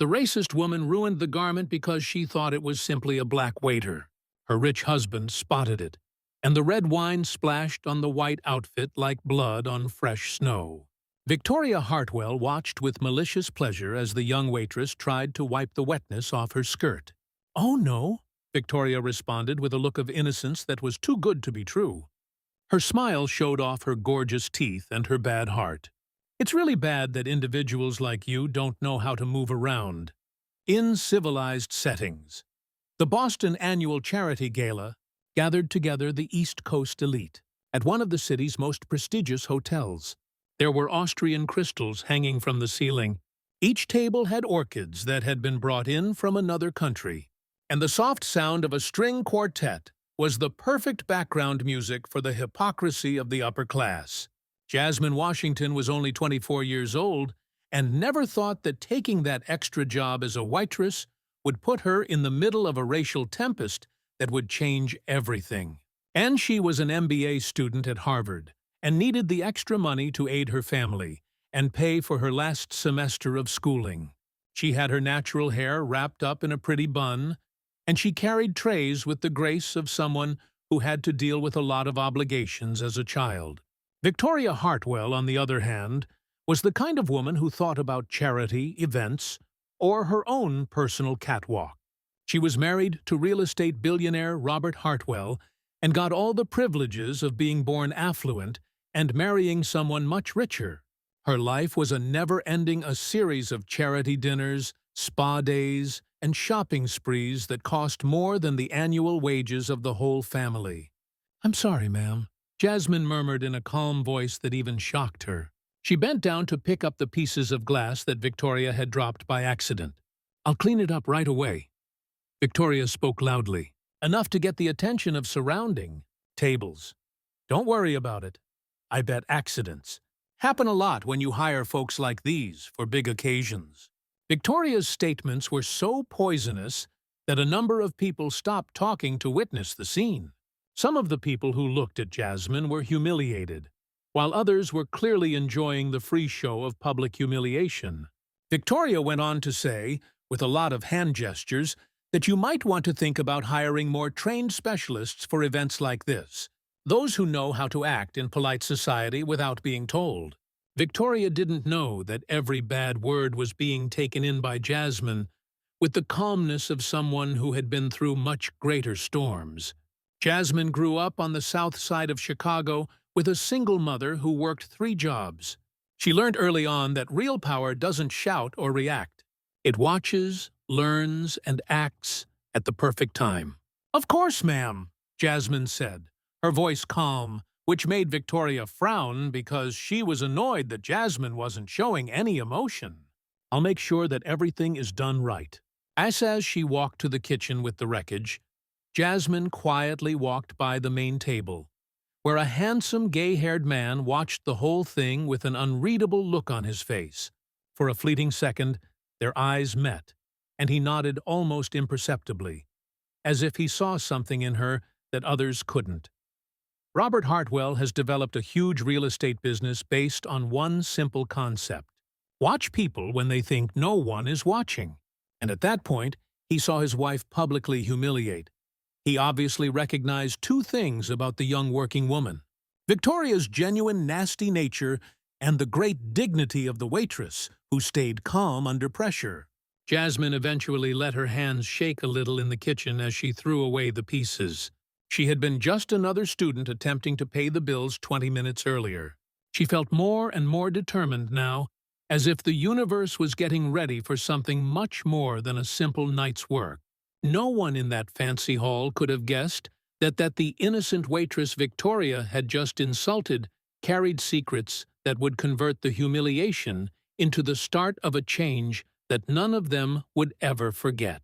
The racist woman ruined the garment because she thought it was simply a black waiter. Her rich husband spotted it, and the red wine splashed on the white outfit like blood on fresh snow. Victoria Hartwell watched with malicious pleasure as the young waitress tried to wipe the wetness off her skirt. "Oh, no," Victoria responded with a look of innocence that was too good to be true. Her smile showed off her gorgeous teeth and her bad heart. "It's really bad that individuals like you don't know how to move around in civilized settings." The Boston Annual Charity Gala gathered together the East Coast elite at one of the city's most prestigious hotels. There were Austrian crystals hanging from the ceiling. Each table had orchids that had been brought in from another country, and the soft sound of a string quartet was the perfect background music for the hypocrisy of the upper class. Jasmine Washington was only 24 years old and never thought that taking that extra job as a waitress would put her in the middle of a racial tempest that would change everything. And she was an MBA student at Harvard and needed the extra money to aid her family and pay for her last semester of schooling. She had her natural hair wrapped up in a pretty bun, and she carried trays with the grace of someone who had to deal with a lot of obligations as a child. Victoria Hartwell, on the other hand, was the kind of woman who thought about charity, events, or her own personal catwalk. She was married to real estate billionaire Robert Hartwell and got all the privileges of being born affluent and marrying someone much richer. Her life was a never-ending series of charity dinners, spa days, and shopping sprees that cost more than the annual wages of the whole family. "I'm sorry, ma'am," Jasmine murmured in a calm voice that even shocked her. She bent down to pick up the pieces of glass that Victoria had dropped by accident. "I'll clean it up right away." Victoria spoke loudly, enough to get the attention of surrounding tables. "Don't worry about it. I bet accidents happen a lot when you hire folks like these for big occasions." Victoria's statements were so poisonous that a number of people stopped talking to witness the scene. Some of the people who looked at Jasmine were humiliated, while others were clearly enjoying the free show of public humiliation. Victoria went on to say, with a lot of hand gestures, that you might want to think about hiring more trained specialists for events like this, those who know how to act in polite society without being told. Victoria didn't know that every bad word was being taken in by Jasmine with the calmness of someone who had been through much greater storms. Jasmine grew up on the south side of Chicago with a single mother who worked 3 jobs. She learned early on that real power doesn't shout or react. It watches, learns, and acts at the perfect time. "Of course, ma'am," Jasmine said, her voice calm, which made Victoria frown because she was annoyed that Jasmine wasn't showing any emotion. "I'll make sure that everything is done right." As she walked to the kitchen with the wreckage, Jasmine quietly walked by the main table, where a handsome, gay-haired man watched the whole thing with an unreadable look on his face. For a fleeting second, their eyes met, and he nodded almost imperceptibly, as if he saw something in her that others couldn't. Robert Hartwell has developed a huge real estate business based on one simple concept: watch people when they think no one is watching. And at that point, he saw his wife publicly humiliate. He obviously recognized 2 things about the young working woman: Victoria's genuine nasty nature and the great dignity of the waitress, who stayed calm under pressure. Jasmine eventually let her hands shake a little in the kitchen as she threw away the pieces. She had been just another student attempting to pay the bills 20 minutes earlier. She felt more and more determined now, as if the universe was getting ready for something much more than a simple night's work. No one in that fancy hall could have guessed that the innocent waitress Victoria had just insulted carried secrets that would convert the humiliation into the start of a change that none of them would ever forget.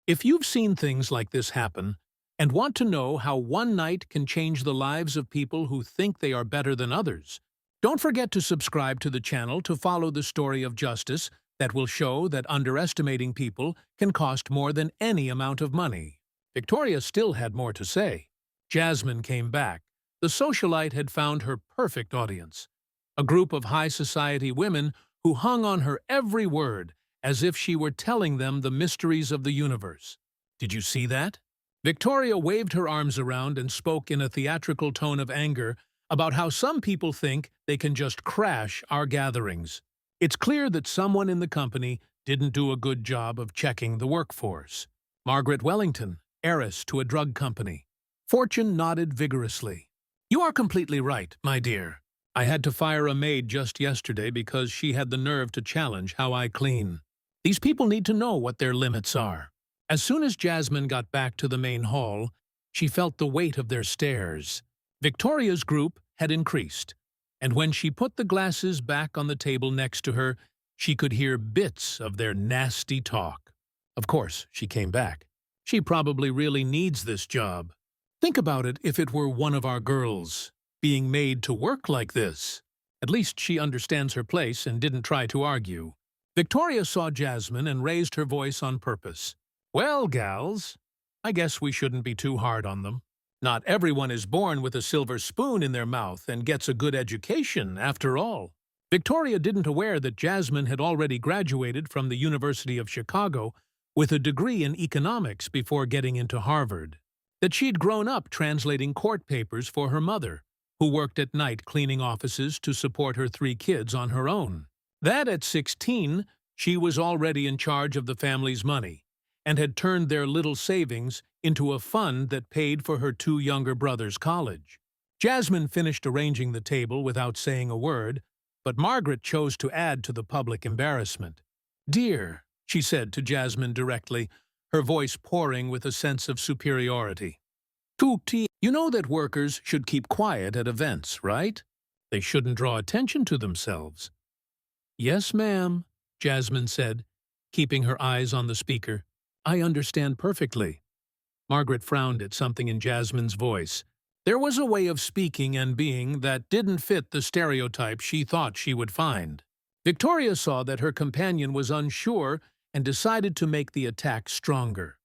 If you've seen things like this happen, and want to know how one night can change the lives of people who think they are better than others, don't forget to subscribe to the channel to follow the story of justice that will show that underestimating people can cost more than any amount of money. Victoria still had more to say. Jasmine came back. The socialite had found her perfect audience, a group of high society women who hung on her every word as if she were telling them the mysteries of the universe. Did you see that? Victoria waved her arms around and spoke in a theatrical tone of anger about how some people think they can just crash our gatherings. It's clear that someone in the company didn't do a good job of checking the workforce. Margaret Wellington, heiress to a drug company. Fortune nodded vigorously. You are completely right, my dear. I had to fire a maid just yesterday because she had the nerve to challenge how I clean. These people need to know what their limits are. As soon as Jasmine got back to the main hall, she felt the weight of their stares. Victoria's group had increased, and when she put the glasses back on the table next to her, she could hear bits of their nasty talk. Of course, she came back. She probably really needs this job. Think about it if it were one of our girls, being made to work like this. At least she understands her place and didn't try to argue. Victoria saw Jasmine and raised her voice on purpose. Well, gals, I guess we shouldn't be too hard on them. Not everyone is born with a silver spoon in their mouth and gets a good education, after all. Victoria didn't aware that Jasmine had already graduated from the University of Chicago with a degree in economics before getting into Harvard. That she'd grown up translating court papers for her mother, who worked at night cleaning offices to support her 3 kids on her own. That at 16, she was already in charge of the family's money, and had turned their little savings into a fund that paid for her 2 younger brothers' college. Jasmine finished arranging the table without saying a word, but Margaret chose to add to the public embarrassment. "Dear," she said to Jasmine directly, her voice pouring with a sense of superiority. "Tutti, you know that workers should keep quiet at events, right? They shouldn't draw attention to themselves." "Yes, ma'am," Jasmine said, keeping her eyes on the speaker. "I understand perfectly." Margaret frowned at something in Jasmine's voice. There was a way of speaking and being that didn't fit the stereotype she thought she would find. Victoria saw that her companion was unsure and decided to make the attack stronger.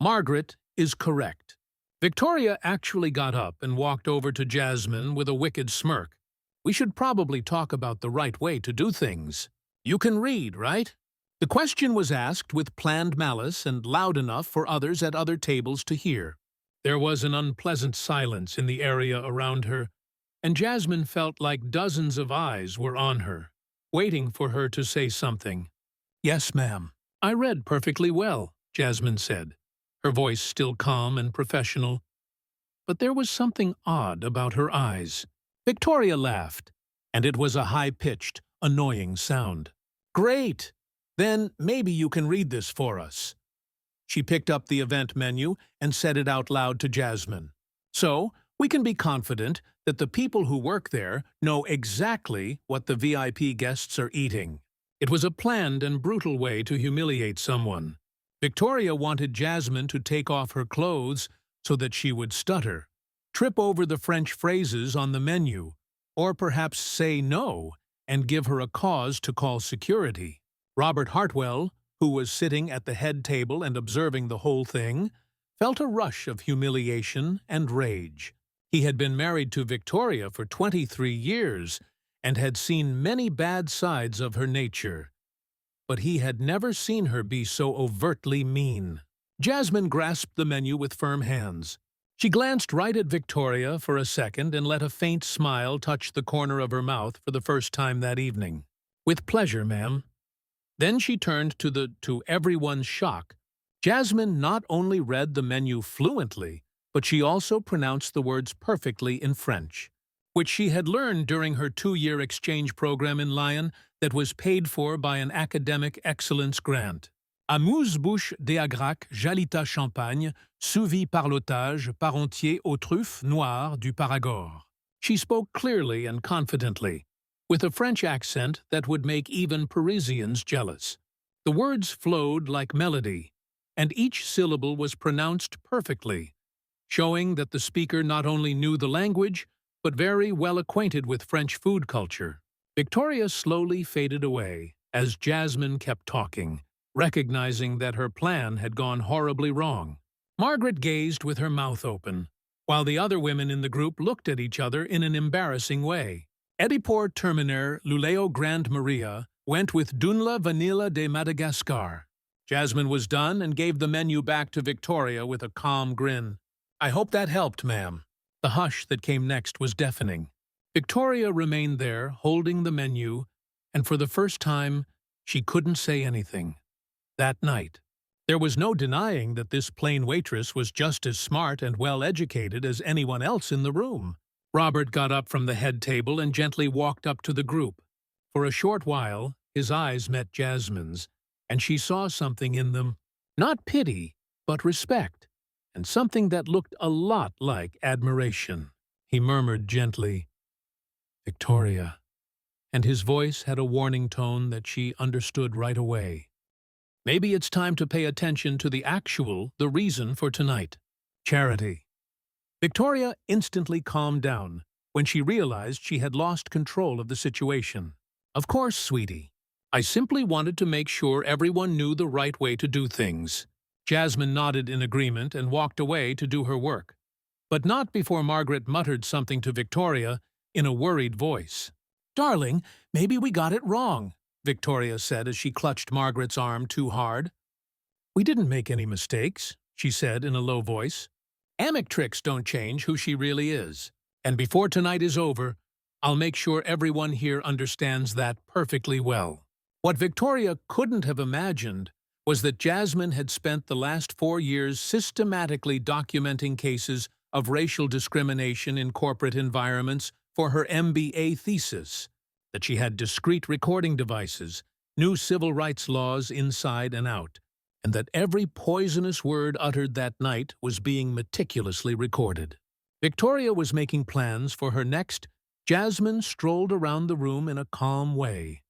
Margaret is correct. Victoria actually got up and walked over to Jasmine with a wicked smirk. "We should probably talk about the right way to do things. You can read, right?" The question was asked with planned malice and loud enough for others at other tables to hear. There was an unpleasant silence in the area around her, and Jasmine felt like dozens of eyes were on her, waiting for her to say something. "Yes, ma'am. I read perfectly well," Jasmine said, her voice still calm and professional. But there was something odd about her eyes. Victoria laughed, and it was a high-pitched, annoying sound. "Great! Then maybe you can read this for us." She picked up the event menu and said it out loud to Jasmine. "So, we can be confident that the people who work there know exactly what the VIP guests are eating." It was a planned and brutal way to humiliate someone. Victoria wanted Jasmine to take off her clothes so that she would stutter, trip over the French phrases on the menu, or perhaps say no and give her a cause to call security. Robert Hartwell, who was sitting at the head table and observing the whole thing, felt a rush of humiliation and rage. He had been married to Victoria for 23 years and had seen many bad sides of her nature, but he had never seen her be so overtly mean. Jasmine grasped the menu with firm hands. She glanced right at Victoria for a second and let a faint smile touch the corner of her mouth for the first time that evening. "With pleasure, ma'am." Then she turned to everyone's shock. Jasmine not only read the menu fluently, but she also pronounced the words perfectly in French, which she had learned during her 2-year exchange program in Lyon that was paid for by an academic excellence grant. Amuse-bouche d'Agrac Jalita Champagne, suivi par l'otage par entier aux truffes noires du Paragor. She spoke clearly and confidently, with a French accent that would make even Parisians jealous. The words flowed like melody, and each syllable was pronounced perfectly, showing that the speaker not only knew the language, but very well acquainted with French food culture. Victoria slowly faded away as Jasmine kept talking, recognizing that her plan had gone horribly wrong. Margaret gazed with her mouth open, while the other women in the group looked at each other in an embarrassing way. Edipor Terminer Luleo Grand Maria went with Dunla Vanilla de Madagascar. Jasmine was done and gave the menu back to Victoria with a calm grin. I hope that helped, ma'am. The hush that came next was deafening. Victoria remained there, holding the menu, and for the first time, she couldn't say anything. That night, there was no denying that this plain waitress was just as smart and well-educated as anyone else in the room. Robert got up from the head table and gently walked up to the group. For a short while, his eyes met Jasmine's, and she saw something in them, not pity, but respect, and something that looked a lot like admiration. He murmured gently, "Victoria," and his voice had a warning tone that she understood right away. Maybe it's time to pay attention to the reason for tonight. Charity. Victoria instantly calmed down when she realized she had lost control of the situation. Of course, sweetie. I simply wanted to make sure everyone knew the right way to do things. Jasmine nodded in agreement and walked away to do her work. But not before Margaret muttered something to Victoria in a worried voice. "Darling, maybe we got it wrong," Victoria said as she clutched Margaret's arm too hard. "We didn't make any mistakes," she said in a low voice. "Amic tricks don't change who she really is. And before tonight is over, I'll make sure everyone here understands that perfectly well." What Victoria couldn't have imagined was that Jasmine had spent the last 4 years systematically documenting cases of racial discrimination in corporate environments for her MBA thesis, that she had discrete recording devices, knew civil rights laws inside and out, and that every poisonous word uttered that night was being meticulously recorded. Victoria was making plans for her next. Jasmine strolled around the room in a calm way,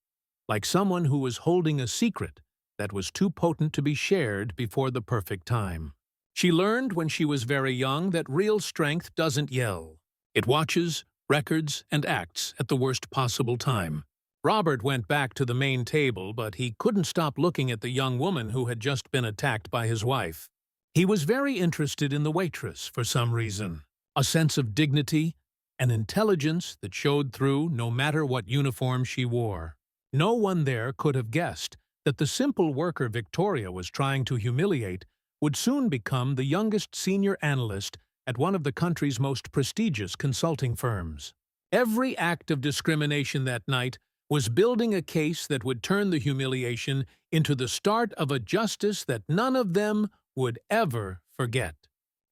like someone who was holding a secret that was too potent to be shared before the perfect time. She learned when she was very young that real strength doesn't yell. It watches, records, and acts at the worst possible time. Robert went back to the main table, but he couldn't stop looking at the young woman who had just been attacked by his wife. He was very interested in the waitress for some reason. A sense of dignity, an intelligence that showed through no matter what uniform she wore. No one there could have guessed that the simple worker Victoria was trying to humiliate would soon become the youngest senior analyst at one of the country's most prestigious consulting firms. Every act of discrimination that night was building a case that would turn the humiliation into the start of a justice that none of them would ever forget.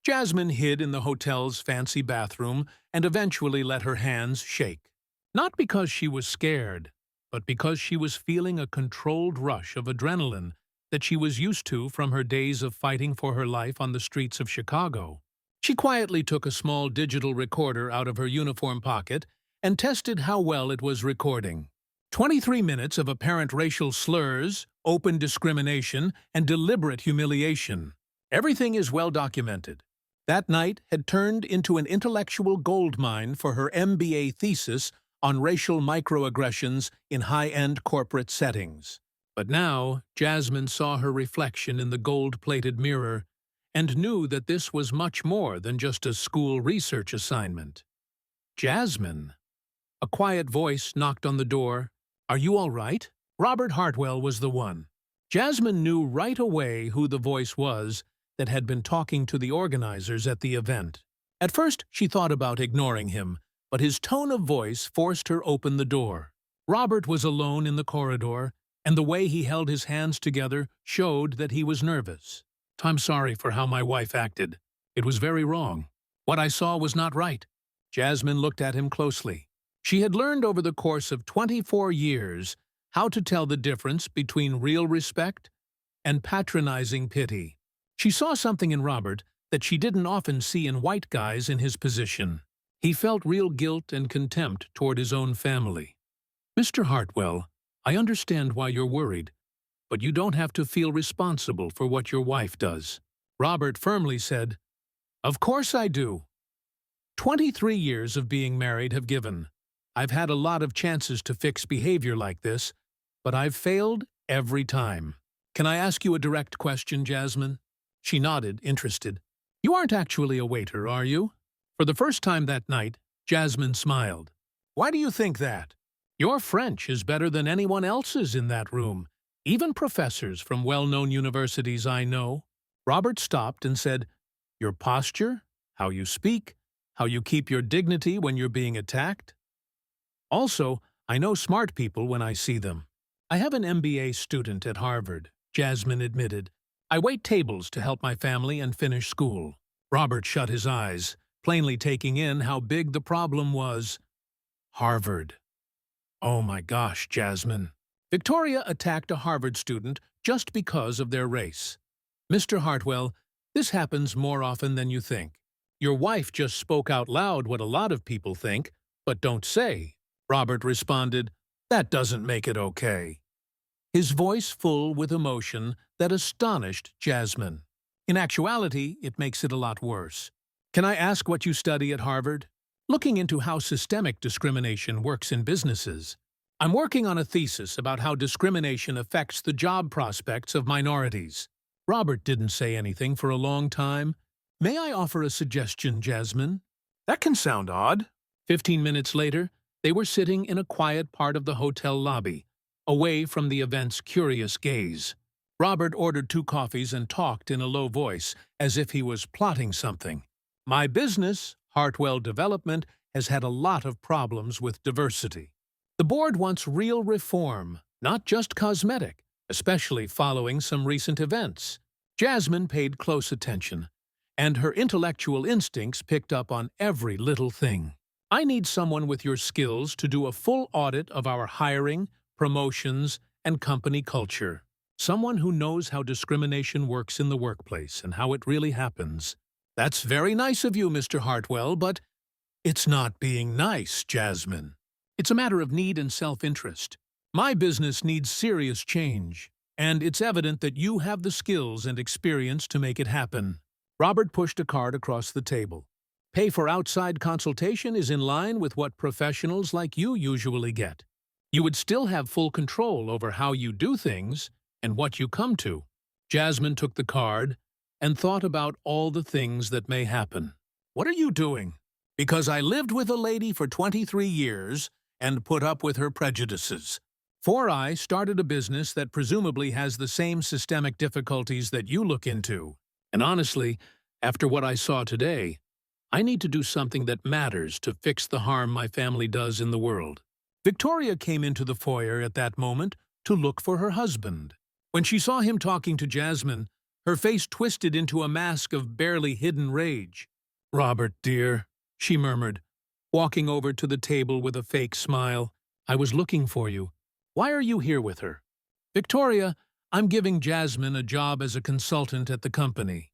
Jasmine hid in the hotel's fancy bathroom and eventually let her hands shake. Not because she was scared, but because she was feeling a controlled rush of adrenaline that she was used to from her days of fighting for her life on the streets of Chicago. She quietly took a small digital recorder out of her uniform pocket and tested how well it was recording. 23 minutes of apparent racial slurs, open discrimination, and deliberate humiliation. Everything is well documented. That night had turned into an intellectual goldmine for her MBA thesis on racial microaggressions in high-end corporate settings. But now, Jasmine saw her reflection in the gold-plated mirror and knew that this was much more than just a school research assignment. "Jasmine?" A quiet voice knocked on the door. "Are you all right?" Robert Hartwell was the one. Jasmine knew right away who the voice was that had been talking to the organizers at the event. At first, she thought about ignoring him, but his tone of voice forced her open the door. Robert was alone in the corridor, and the way he held his hands together showed that he was nervous. "I'm sorry for how my wife acted. It was very wrong. What I saw was not right." Jasmine looked at him closely. She had learned over the course of 24 years how to tell the difference between real respect and patronizing pity. She saw something in Robert that she didn't often see in white guys in his position. He felt real guilt and contempt toward his own family. "Mr. Hartwell, I understand why you're worried, but you don't have to feel responsible for what your wife does." Robert firmly said, "Of course I do. 23 years of being married have given. I've had a lot of chances to fix behavior like this, but I've failed every time." "Can I ask you a direct question, Jasmine?" She nodded, interested. "You aren't actually a waiter, are you?" For the first time that night, Jasmine smiled. "Why do you think that?" Your French is better than anyone else's in that room, even professors from well-known universities I know. Robert stopped and said, Your posture, how you speak, how you keep your dignity when you're being attacked. Also, I know smart people when I see them. I have an MBA student at Harvard, Jasmine admitted. I wait tables to help my family and finish school. Robert shut his eyes, plainly taking in how big the problem was. Harvard. Oh my gosh, Jasmine. Victoria attacked a Harvard student just because of their race. Mr. Hartwell, this happens more often than you think. Your wife just spoke out loud what a lot of people think, but don't say. Robert responded, That doesn't make it okay. His voice full with emotion that astonished Jasmine. In actuality, it makes it a lot worse. Can I ask what you study at Harvard? Looking into how systemic discrimination works in businesses. I'm working on a thesis about how discrimination affects the job prospects of minorities. Robert didn't say anything for a long time. May I offer a suggestion, Jasmine? That can sound odd. 15 minutes later, they were sitting in a quiet part of the hotel lobby, away from the event's curious gaze. Robert ordered 2 coffees and talked in a low voice, as if he was plotting something. My business, Hartwell Development, has had a lot of problems with diversity. The board wants real reform, not just cosmetic, especially following some recent events. Jasmine paid close attention, and her intellectual instincts picked up on every little thing. I need someone with your skills to do a full audit of our hiring, promotions, and company culture. Someone who knows how discrimination works in the workplace and how it really happens. That's very nice of you, Mr. Hartwell, but it's not being nice, Jasmine. It's a matter of need and self-interest. My business needs serious change, and it's evident that you have the skills and experience to make it happen. Robert pushed a card across the table. Pay for outside consultation is in line with what professionals like you usually get. You would still have full control over how you do things and what you come to. Jasmine took the card and thought about all the things that may happen. What are you doing? Because I lived with a lady for 23 years and put up with her prejudices. For I started a business that presumably has the same systemic difficulties that you look into. And honestly, after what I saw today, I need to do something that matters to fix the harm my family does in the world. Victoria came into the foyer at that moment to look for her husband. When she saw him talking to Jasmine, her face twisted into a mask of barely hidden rage. Robert, dear, she murmured, walking over to the table with a fake smile. I was looking for you. Why are you here with her? Victoria, I'm giving Jasmine a job as a consultant at the company.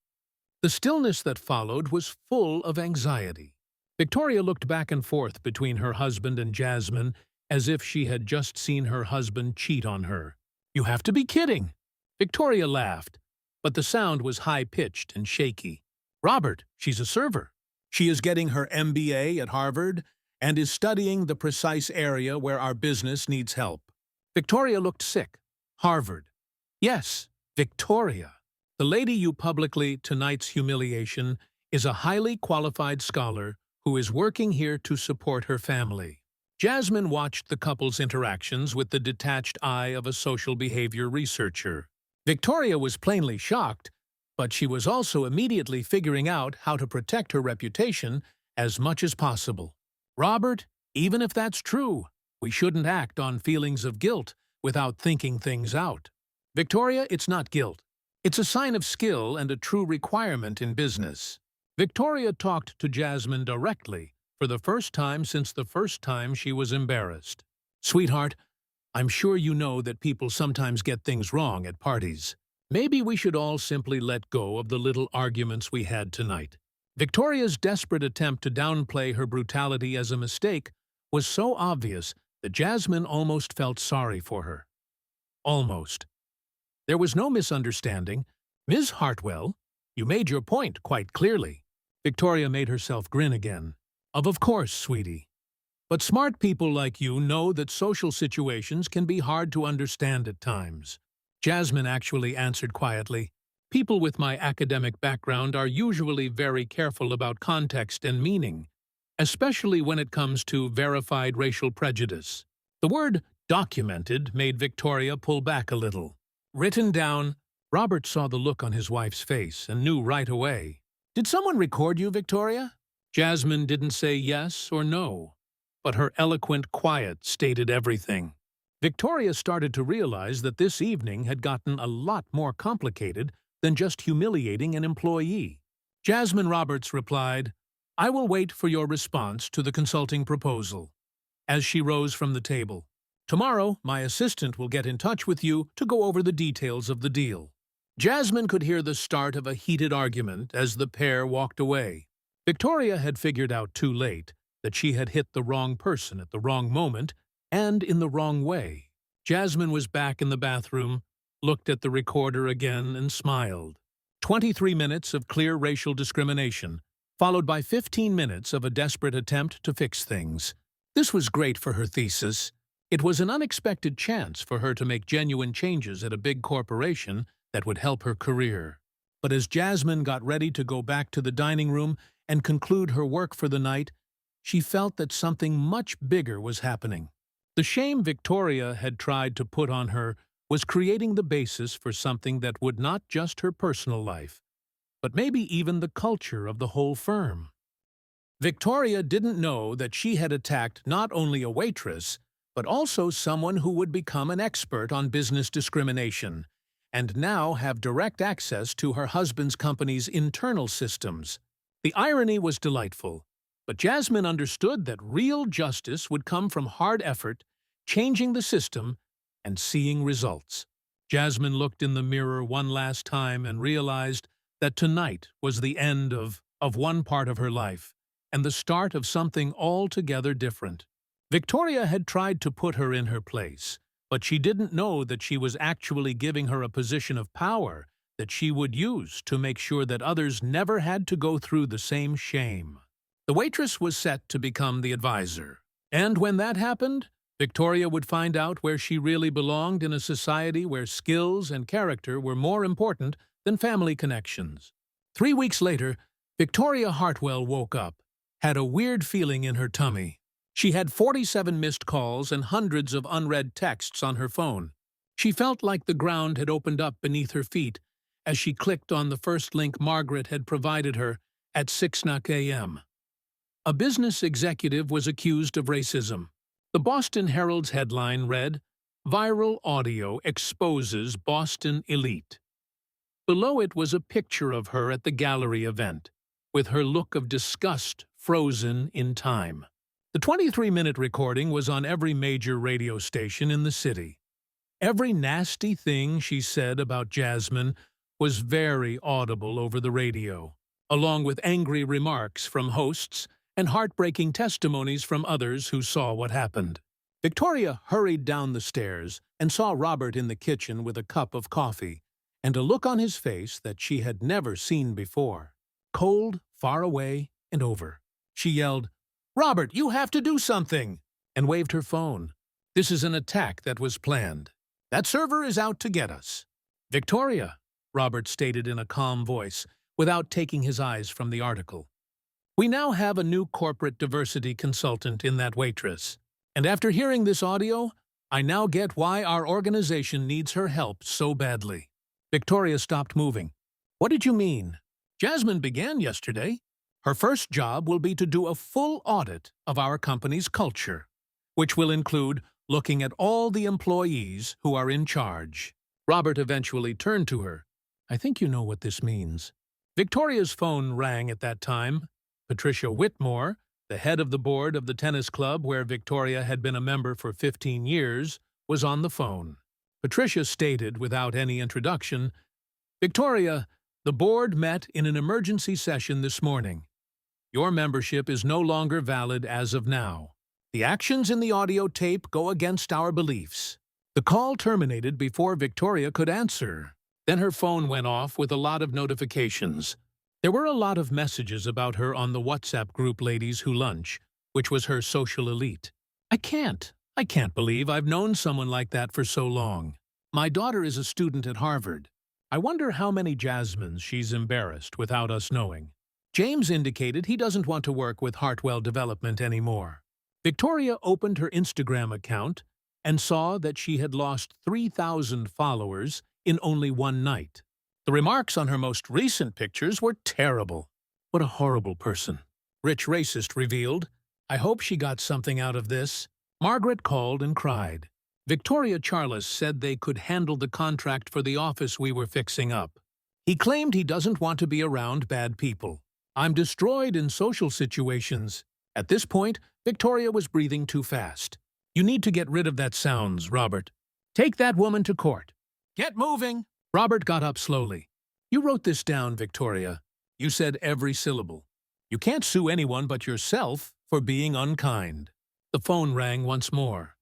The stillness that followed was full of anxiety. Victoria looked back and forth between her husband and Jasmine as if she had just seen her husband cheat on her. You have to be kidding. Victoria laughed, but the sound was high-pitched and shaky. Robert, she's a server. She is getting her MBA at Harvard and is studying the precise area where our business needs help. Victoria looked sick. Harvard. Yes, Victoria. The lady you publicly tonight's humiliation is a highly qualified scholar who is working here to support her family. Jasmine watched the couple's interactions with the detached eye of a social behavior researcher. Victoria was plainly shocked, but she was also immediately figuring out how to protect her reputation as much as possible. Robert, even if that's true, we shouldn't act on feelings of guilt without thinking things out. Victoria, it's not guilt. It's a sign of skill and a true requirement in business. Victoria talked to Jasmine directly for the first time since the first time she was embarrassed. Sweetheart, I'm sure you know that people sometimes get things wrong at parties. Maybe we should all simply let go of the little arguments we had tonight. Victoria's desperate attempt to downplay her brutality as a mistake was so obvious that Jasmine almost felt sorry for her. Almost. There was no misunderstanding. Ms. Hartwell, you made your point quite clearly. Victoria made herself grin again. Of course, sweetie. But smart people like you know that social situations can be hard to understand at times. Jasmine actually answered quietly. People with my academic background are usually very careful about context and meaning, especially when it comes to verified racial prejudice. The word documented made Victoria pull back a little. Written down, Robert saw the look on his wife's face and knew right away. Did someone record you, Victoria? Jasmine didn't say yes or no, but her eloquent quiet stated everything. Victoria started to realize that this evening had gotten a lot more complicated than just humiliating an employee. Jasmine Roberts replied, "I will wait for your response to the consulting proposal," as she rose from the table. "Tomorrow, my assistant will get in touch with you to go over the details of the deal." Jasmine could hear the start of a heated argument as the pair walked away. Victoria had figured out too late that she had hit the wrong person at the wrong moment and in the wrong way. Jasmine was back in the bathroom, looked at the recorder again, and smiled. 23 minutes of clear racial discrimination, followed by 15 minutes of a desperate attempt to fix things. This was great for her thesis. It was an unexpected chance for her to make genuine changes at a big corporation that would help her career. But as Jasmine got ready to go back to the dining room and conclude her work for the night, she felt that something much bigger was happening. The shame Victoria had tried to put on her was creating the basis for something that would not just her personal life, but maybe even the culture of the whole firm. Victoria didn't know that she had attacked not only a waitress, but also someone who would become an expert on business discrimination, and now have direct access to her husband's company's internal systems. The irony was delightful, but Jasmine understood that real justice would come from hard effort, changing the system, and seeing results. Jasmine looked in the mirror one last time and realized that tonight was the end of one part of her life, and the start of something altogether different. Victoria had tried to put her in her place, but she didn't know that she was actually giving her a position of power that she would use to make sure that others never had to go through the same shame. The waitress was set to become the advisor, and when that happened, Victoria would find out where she really belonged in a society where skills and character were more important than family connections. 3 weeks later, Victoria Hartwell woke up, had a weird feeling in her tummy. She had 47 missed calls and hundreds of unread texts on her phone. She felt like the ground had opened up beneath her feet as she clicked on the first link Margaret had provided her at 6 a.m. A business executive was accused of racism. The Boston Herald's headline read, "Viral Audio Exposes Boston Elite." Below it was a picture of her at the gallery event, with her look of disgust frozen in time. The 23-minute recording was on every major radio station in the city. Every nasty thing she said about Jasmine was very audible over the radio, along with angry remarks from hosts and heartbreaking testimonies from others who saw what happened. Victoria hurried down the stairs and saw Robert in the kitchen with a cup of coffee and a look on his face that she had never seen before. Cold, far away, and over. She yelled, "Robert, you have to do something!" and waved her phone. "This is an attack that was planned. That server is out to get us." "Victoria," Robert stated in a calm voice, without taking his eyes from the article. "We now have a new corporate diversity consultant in that waitress. And after hearing this audio, I now get why our organization needs her help so badly." Victoria stopped moving. "What did you mean?" "Jasmine began yesterday. Her first job will be to do a full audit of our company's culture, which will include looking at all the employees who are in charge." Robert eventually turned to her. "I think you know what this means." Victoria's phone rang at that time. Patricia Whitmore, the head of the board of the tennis club where Victoria had been a member for 15 years, was on the phone. Patricia stated without any introduction, "Victoria, the board met in an emergency session this morning. Your membership is no longer valid as of now. The actions in the audio tape go against our beliefs." The call terminated before Victoria could answer. Then her phone went off with a lot of notifications. There were a lot of messages about her on the WhatsApp group Ladies Who Lunch, which was her social elite. I can't believe I've known someone like that for so long. My daughter is a student at Harvard. I wonder how many Jasmines she's embarrassed without us knowing. James indicated he doesn't want to work with Hartwell Development anymore." Victoria opened her Instagram account and saw that she had lost 3,000 followers in only one night. The remarks on her most recent pictures were terrible. What a horrible person. Rich racist revealed, "I hope she got something out of this." Margaret called and cried. Victoria Charles said they could handle the contract for the office we were fixing up. He claimed he doesn't want to be around bad people. "I'm destroyed in social situations." At this point, Victoria was breathing too fast. "You need to get rid of that sounds, Robert. Take that woman to court." "Get moving!" Robert got up slowly. "You wrote this down, Victoria. You said every syllable. You can't sue anyone but yourself for being unkind." The phone rang once more.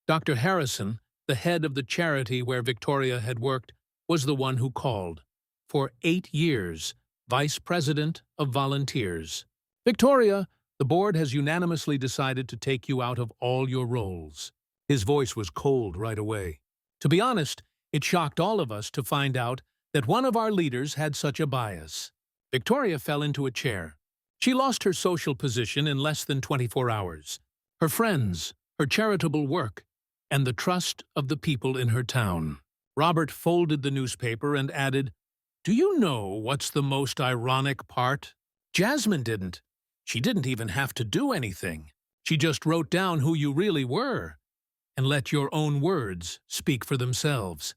Dr. Harrison, the head of the charity where Victoria had worked, was the one who called. For 8 years, Vice President of Volunteers. "Victoria, the board has unanimously decided to take you out of all your roles." His voice was cold right away. To be honest, it shocked all of us to find out that one of our leaders had such a bias. Victoria fell into a chair. She lost her social position in less than 24 hours. Her friends, her charitable work, and the trust of the people in her town. Robert folded the newspaper and added, "Do you know what's the most ironic part? Jasmine didn't. She didn't even have to do anything. She just wrote down who you really were and let your own words speak for themselves."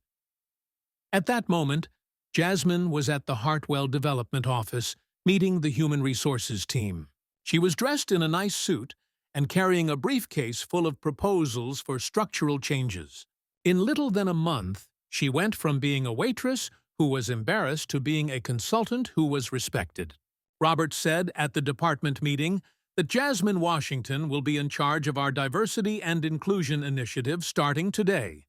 At that moment, Jasmine was at the Hartwell Development Office meeting the Human Resources team. She was dressed in a nice suit and carrying a briefcase full of proposals for structural changes. In little than a month, she went from being a waitress who was embarrassed to being a consultant who was respected. Robert said at the department meeting that Jasmine Washington will be in charge of our diversity and inclusion initiative starting today.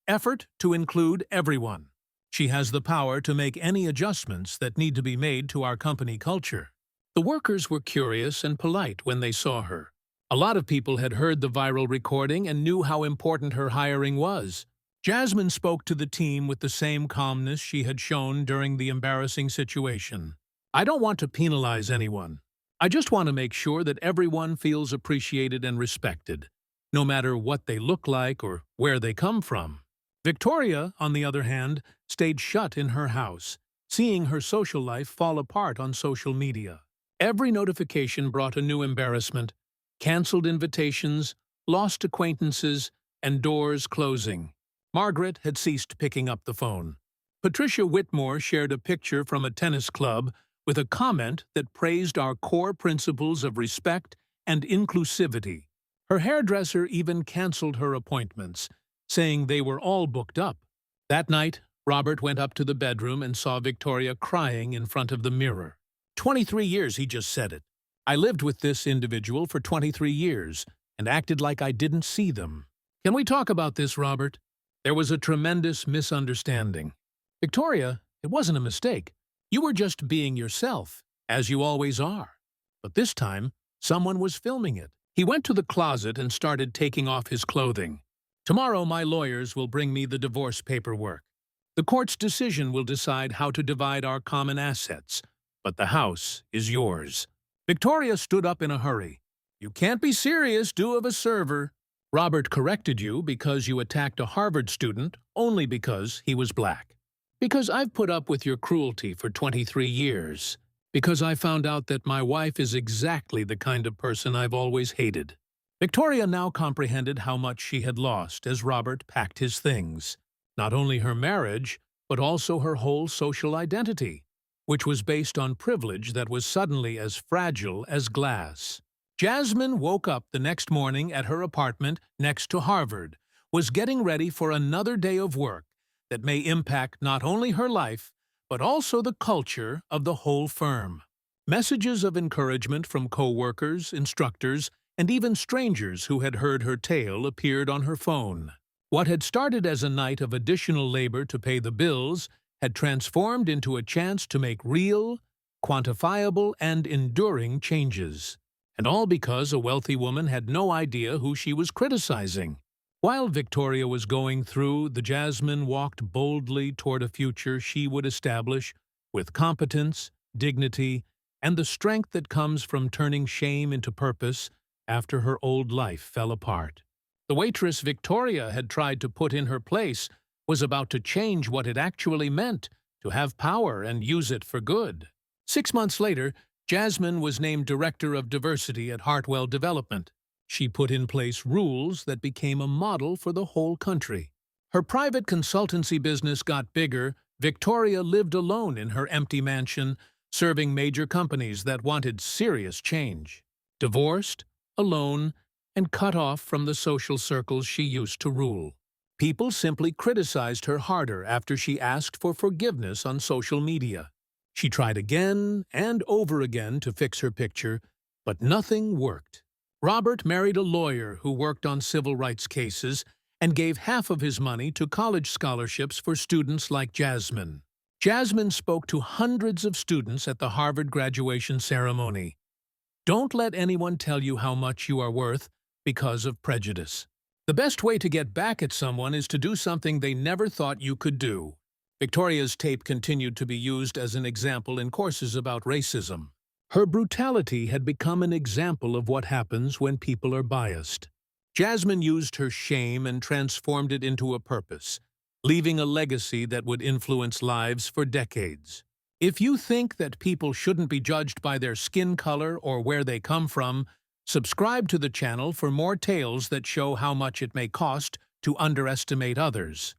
Effort to include everyone. She has the power to make any adjustments that need to be made to our company culture. The workers were curious and polite when they saw her. A lot of people had heard the viral recording and knew how important her hiring was. Jasmine spoke to the team with the same calmness she had shown during the embarrassing situation. "I don't want to penalize anyone. I just want to make sure that everyone feels appreciated and respected, no matter what they look like or where they come from." Victoria, on the other hand, stayed shut in her house, seeing her social life fall apart on social media. Every notification brought a new embarrassment: cancelled invitations, lost acquaintances, and doors closing. Margaret had ceased picking up the phone. Patricia Whitmore shared a picture from a tennis club with a comment that praised our core principles of respect and inclusivity. Her hairdresser even cancelled her appointments, saying they were all booked up. That night, Robert went up to the bedroom and saw Victoria crying in front of the mirror. 23 years, he just said it. "I lived with this individual for 23 years and acted like I didn't see them." "Can we talk about this, Robert? There was a tremendous misunderstanding." "Victoria, it wasn't a mistake. You were just being yourself, as you always are. But this time, someone was filming it." He went to the closet and started taking off his clothing. "Tomorrow my lawyers will bring me the divorce paperwork. The court's decision will decide how to divide our common assets, but the house is yours." Victoria stood up in a hurry. "You can't be serious, do of a server. Robert corrected you because you attacked a Harvard student only because he was black. Because I've put up with your cruelty for 23 years. Because I found out that my wife is exactly the kind of person I've always hated." Victoria now comprehended how much she had lost as Robert packed his things. Not only her marriage, but also her whole social identity, which was based on privilege that was suddenly as fragile as glass. Jasmine woke up the next morning at her apartment next to Harvard, was getting ready for another day of work that may impact not only her life, but also the culture of the whole firm. Messages of encouragement from co-workers, instructors, and even strangers who had heard her tale appeared on her phone. What had started as a night of additional labor to pay the bills had transformed into a chance to make real, quantifiable, and enduring changes. And all because a wealthy woman had no idea who she was criticizing. While Victoria was going through, the Jasmine walked boldly toward a future she would establish with competence, dignity, and the strength that comes from turning shame into purpose after her old life fell apart. The waitress Victoria had tried to put in her place was about to change what it actually meant to have power and use it for good. 6 months later, Jasmine was named Director of Diversity at Hartwell Development. She put in place rules that became a model for the whole country. Her private consultancy business got bigger. Victoria lived alone in her empty mansion, serving major companies that wanted serious change. Divorced, alone, and cut off from the social circles she used to rule. People simply criticized her harder after she asked for forgiveness on social media. She tried again and over again to fix her picture, but nothing worked. Robert married a lawyer who worked on civil rights cases and gave half of his money to college scholarships for students like Jasmine. Jasmine spoke to hundreds of students at the Harvard graduation ceremony. Don't let anyone tell you how much you are worth because of prejudice. The best way to get back at someone is to do something they never thought you could do. Victoria's tape continued to be used as an example in courses about racism. Her brutality had become an example of what happens when people are biased. Jasmine used her shame and transformed it into a purpose, leaving a legacy that would influence lives for decades. If you think that people shouldn't be judged by their skin color or where they come from, subscribe to the channel for more tales that show how much it may cost to underestimate others.